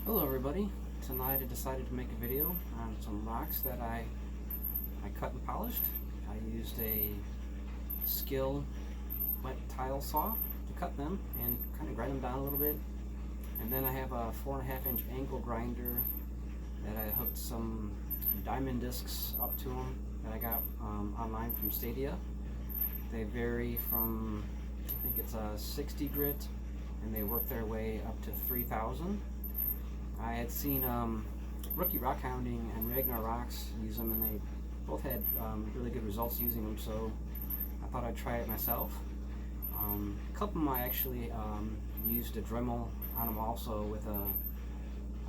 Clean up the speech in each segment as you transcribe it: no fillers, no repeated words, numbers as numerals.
Hello everybody. Tonight I decided to make a video on some rocks that I cut and polished. I used a skill wet tile saw to cut them and kind of grind them down a little bit. And then I have a 4.5-inch angle grinder that I hooked some diamond discs up to them that I got online from Stadia. They vary from, I think it's a 60 grit, and they work their way up to 3,000. I had seen Rookie Rock Hounding and Ragnar Rocks use them, and they both had really good results using them, so I thought I'd try it myself. A couple of them I actually used a Dremel on them also with a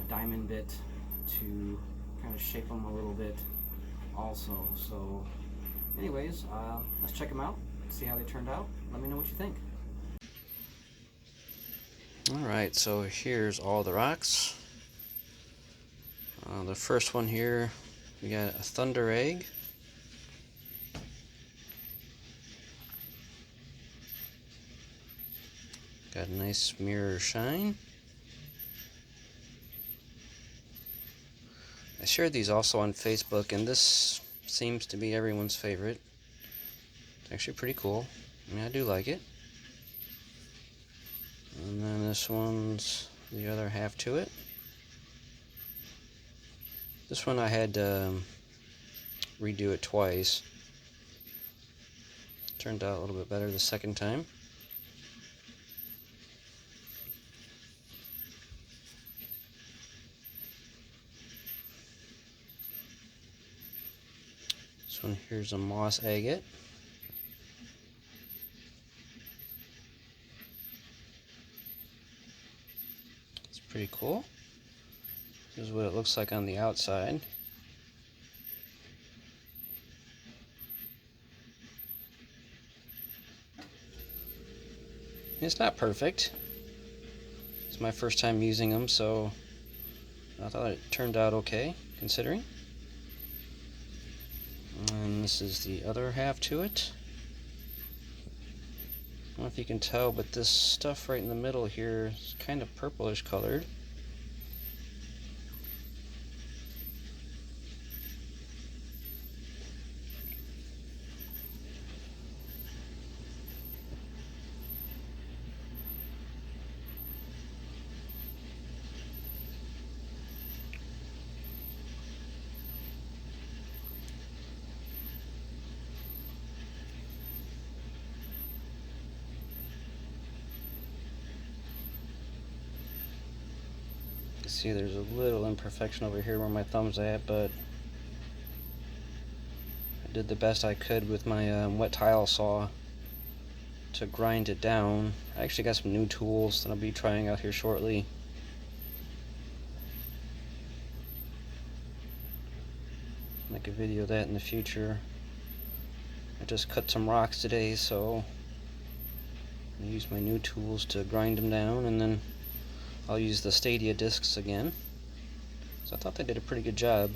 diamond bit to kind of shape them a little bit also. So anyways, let's check them out, see how they turned out. Let me know what you think. Alright, so here's all the rocks. The first one here, we got a thunder egg. Got a nice mirror shine. I shared these also on Facebook, and this seems to be everyone's favorite. It's actually pretty cool. I mean, I do like it. And then this one's the other half to it. This one I had to redo it twice. Turned out a little bit better the second time. This one here's a moss agate. It's pretty cool. This is what it looks like on the outside. It's not perfect. It's my first time using them, so I thought it turned out okay, considering. And this is the other half to it. I don't know if you can tell, but this stuff right in the middle here is kind of purplish colored. See, there's a little imperfection over here where my thumb's at, but I did the best I could with my wet tile saw to grind it down. I actually got some new tools that I'll be trying out here shortly. Make a video of that in the future. I just cut some rocks today, so I use my new tools to grind them down, and then I'll use the Stadia discs again. So I thought they did a pretty good job.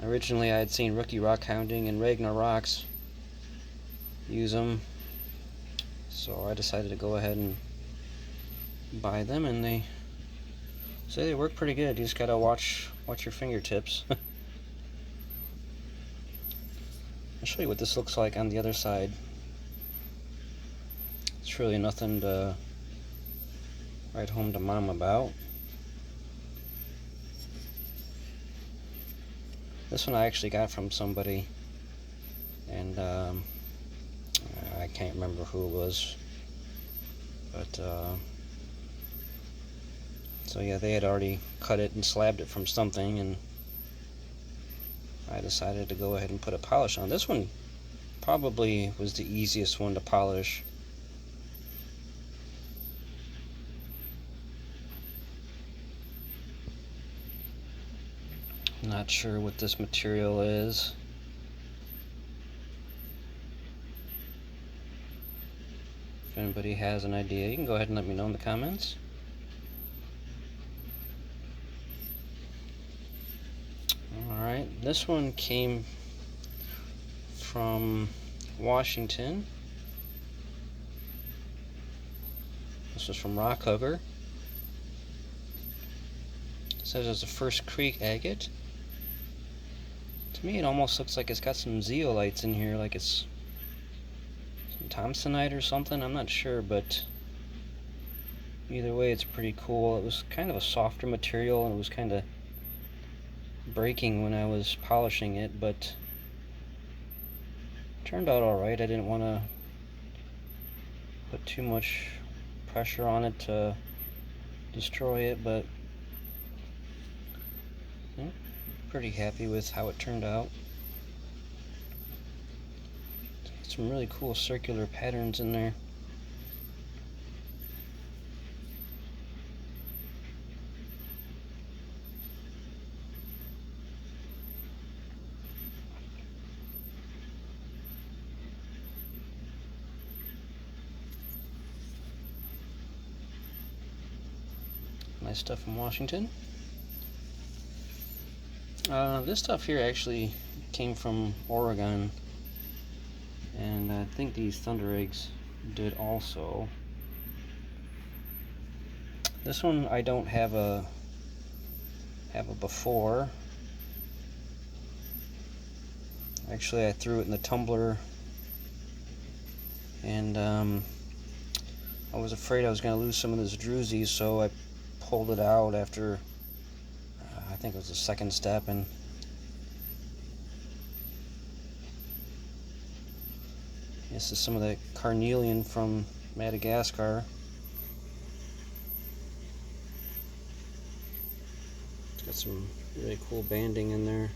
Originally I had seen Rookie Rock Hounding and Ragnar Rocks use them, so I decided to go ahead and buy them, and they say they work pretty good. You just gotta watch your fingertips. I'll show you what this looks like on the other side. It's really nothing to write home to mom about. This one I actually got from somebody, and I can't remember who it was, but so yeah, they had already cut it and slabbed it from something, and I decided to go ahead and put a polish on. This one probably was the easiest one to polish. Not sure what this material is. If anybody has an idea, you can go ahead and let me know in the comments. Alright, this one came from Washington. This is from Rock Hugger. says it's a First Creek agate. To me, it almost looks like it's got some zeolites in here, like it's some Thompsonite or something. I'm not sure, but either way, it's pretty cool. It was kind of a softer material, and it was kind of breaking when I was polishing it, but it turned out alright. I didn't want to put too much pressure on it to destroy it, but yeah, pretty happy with how it turned out. Some really cool circular patterns in there. Nice stuff from Washington. This stuff here actually came from Oregon, and I think these Thunder Eggs did also. This one I don't have a before. Actually, I threw it in the tumbler, and I was afraid I was going to lose some of this druzy, so I pulled it out after I think it was the second step, and this is some of the carnelian from Madagascar. It's got some really cool banding in there.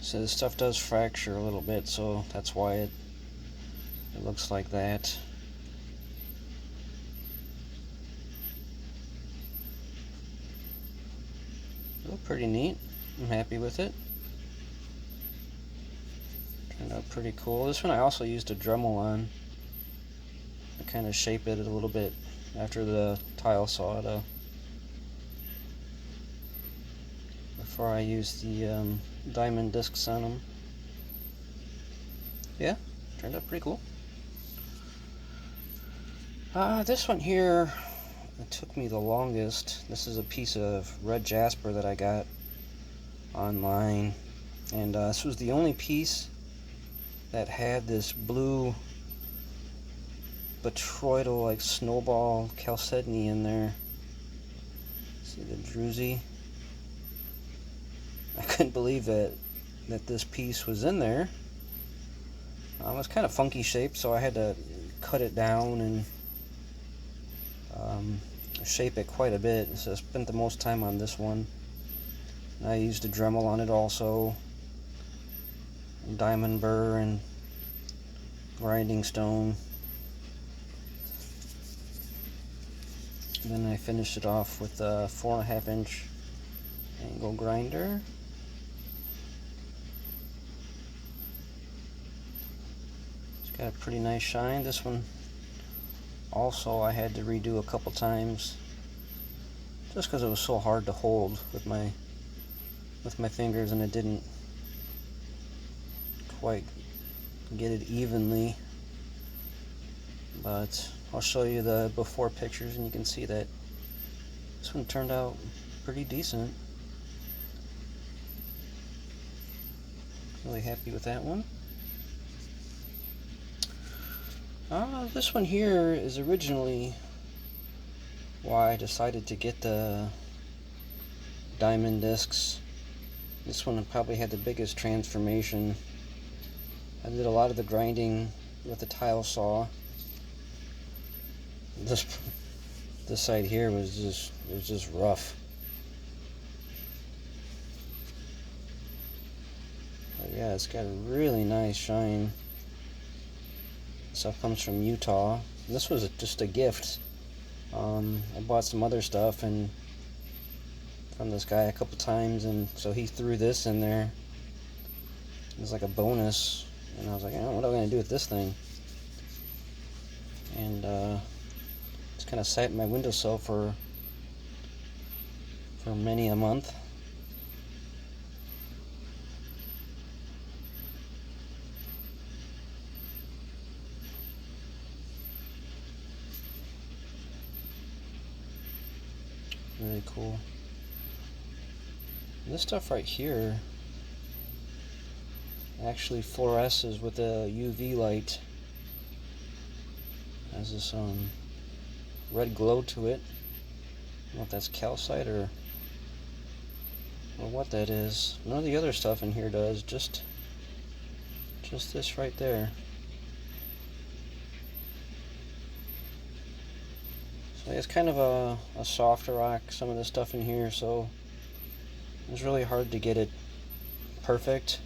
So this stuff does fracture a little bit, so that's why it looks like that. Oh, pretty neat. I'm happy with it. Turned out pretty cool. This one I also used a Dremel on to kind of shape it a little bit after the tile saw before I used the diamond discs on them. Yeah, turned out pretty cool. This one here, it took me the longest. This is a piece of red jasper that I got online, and this was the only piece that had this blue botryoidal, like snowball chalcedony in there. See the druzy? I couldn't believe that this piece was in there. It was kind of funky shape, so I had to cut it down and shape it quite a bit. So I spent the most time on this one. And I used a Dremel on it also, and diamond burr and grinding stone. And then I finished it off with a 4.5 inch angle grinder. It's got a pretty nice shine. This one also I had to redo a couple times just because it was so hard to hold with my fingers, and it didn't quite get it evenly. But I'll show you the before pictures and you can see that this one turned out pretty decent. Really happy with that one. This one here is originally why I decided to get the diamond discs. This one probably had the biggest transformation. I did a lot of the grinding with the tile saw. This side here was just rough. But yeah, it's got a really nice shine. Stuff comes from Utah. This was just a gift. I bought some other stuff and from this guy a couple times, and so he threw this in there. It was like a bonus, and I was like, oh, what am I going to do with this thing? And it's kind of sat in my windowsill for many a month. really cool. And this stuff right here actually fluoresces with a UV light. Has this red glow to it. I don't know if that's calcite or what that is. None of the other stuff in here does, just this right there. So it's kind of a softer rock, some of the stuff in here, so it was really hard to get it perfect.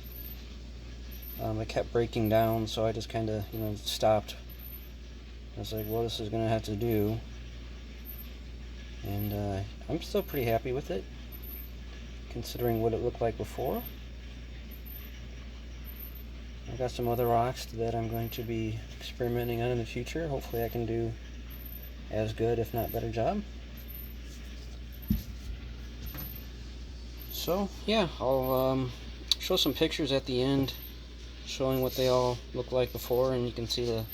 It kept breaking down, so I just kind of, stopped. I was like, well, this is going to have to do. And I'm still pretty happy with it, considering what it looked like before. I've got some other rocks that I'm going to be experimenting on in the future. Hopefully I can do as good, if not better job. So yeah, I'll show some pictures at the end showing what they all look like before, and you can see the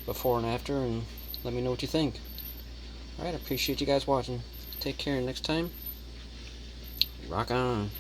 before and after, and let me know what you think. Alright, I appreciate you guys watching. Take care, and next time, rock on.